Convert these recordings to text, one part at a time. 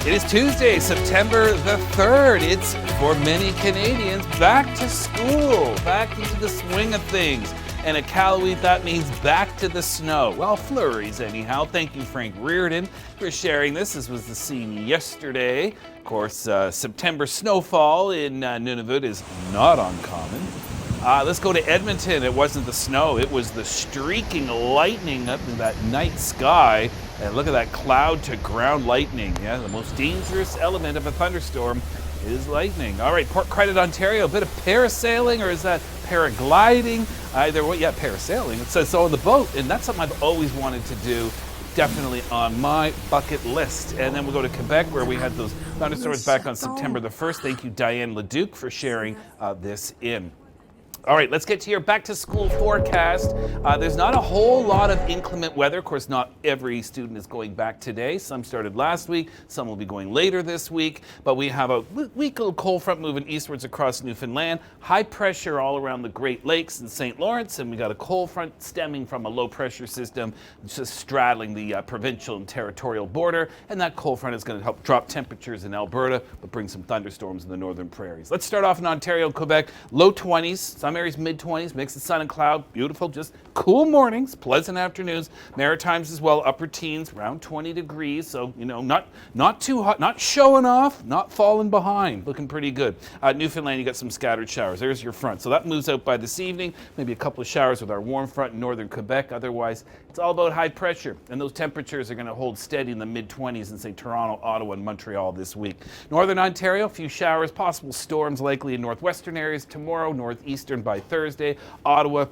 It is Tuesday, September the 3rd. It's, for many Canadians, back to school, back into the swing of things. And at Iqaluit, that means back to the snow. Well, flurries anyhow. Thank you, Frank Reardon, for sharing this. This was the scene yesterday. Of course, September snowfall in Nunavut is not uncommon. Let's go to Edmonton. It wasn't the snow, it was the streaking lightning up in that night sky. And look at that cloud to ground lightning. Yeah, the most dangerous element of a thunderstorm is lightning. All right, Port Credit, Ontario, a bit of parasailing, or is that paragliding? Either way, yeah, parasailing. It says so on the boat, and that's something I've always wanted to do. Definitely on my bucket list. And then we'll go to Quebec, where we had those thunderstorms back on September the 1st. Thank you, Diane Leduc, for sharing this in. All right, let's get to your back to school forecast. There's not a whole lot of inclement weather. Of course, not every student is going back today. Some started last week, some will be going later this week. But we have a weak little cold front moving eastwards across Newfoundland. High pressure all around the Great Lakes and St. Lawrence. And we got a cold front stemming from a low pressure system just straddling the provincial and territorial border. And that cold front is going to help drop temperatures in Alberta, but bring some thunderstorms in the northern prairies. Let's start off in Ontario, Quebec. Low 20s, some areas mid-20s, mix of sun and cloud, beautiful, just cool mornings, pleasant afternoons. Maritimes as well, upper teens, around 20 degrees, so, you know, not too hot, not showing off, not falling behind, looking pretty good. Newfoundland, you got some scattered showers. There's your front. So that moves out by this evening, maybe a couple of showers with our warm front in northern Quebec. Otherwise, it's all about high pressure, and those temperatures are going to hold steady in the mid-20s in, say, Toronto, Ottawa, and Montreal this week. Northern Ontario, a few showers, possible storms likely in northwestern areas tomorrow, northeastern by Thursday. Ottawa,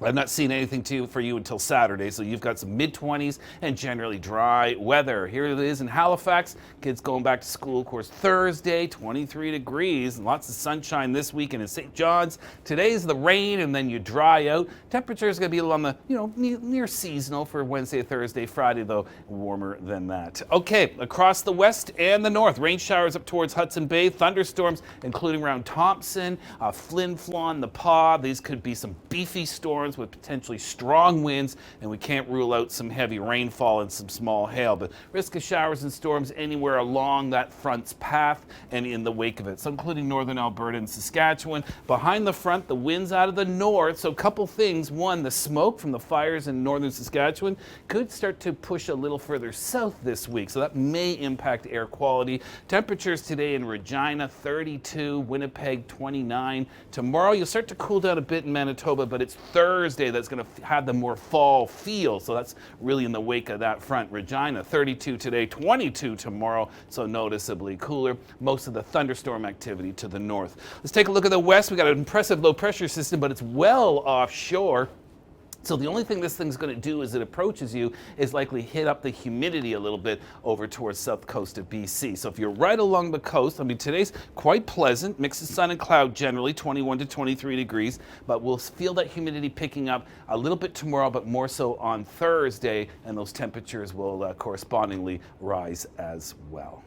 I'm not seeing anything for you until Saturday, so you've got some mid-20s and generally dry weather. Here it is in Halifax. Kids going back to school, of course, Thursday, 23 degrees, and lots of sunshine this weekend in St. John's. Today's the rain, and then you dry out. Temperature is going to be on the, near seasonal for Wednesday, Thursday, Friday, though warmer than that. Okay, across the west and the north, rain showers up towards Hudson Bay, thunderstorms, including around Thompson, Flin Flon, the Pas. These could be some beefy storms with potentially strong winds, and we can't rule out some heavy rainfall and some small hail, but risk of showers and storms anywhere along that front's path and in the wake of it, so including northern Alberta and Saskatchewan. Behind the front, the winds out of the north, so a couple things. One, the smoke from the fires in northern Saskatchewan could start to push a little further south this week, so that may impact air quality. Temperatures today in Regina, 32, Winnipeg, 29. Tomorrow, you'll start to cool down a bit in Manitoba, but it's Thursday that's going to have the more fall feel, so that's really in the wake of that front. Regina, 32 today, 22 tomorrow, so noticeably cooler. Most of the thunderstorm activity to the north. Let's take a look at the west. We got an impressive low pressure system, but it's well offshore. So the only thing this thing's going to do as it approaches you is likely hit up the humidity a little bit over towards south coast of BC. So if you're right along the coast, I mean, today's quite pleasant, mix of sun and cloud generally, 21 to 23 degrees, but we'll feel that humidity picking up a little bit tomorrow, but more so on Thursday, and those temperatures will correspondingly rise as well.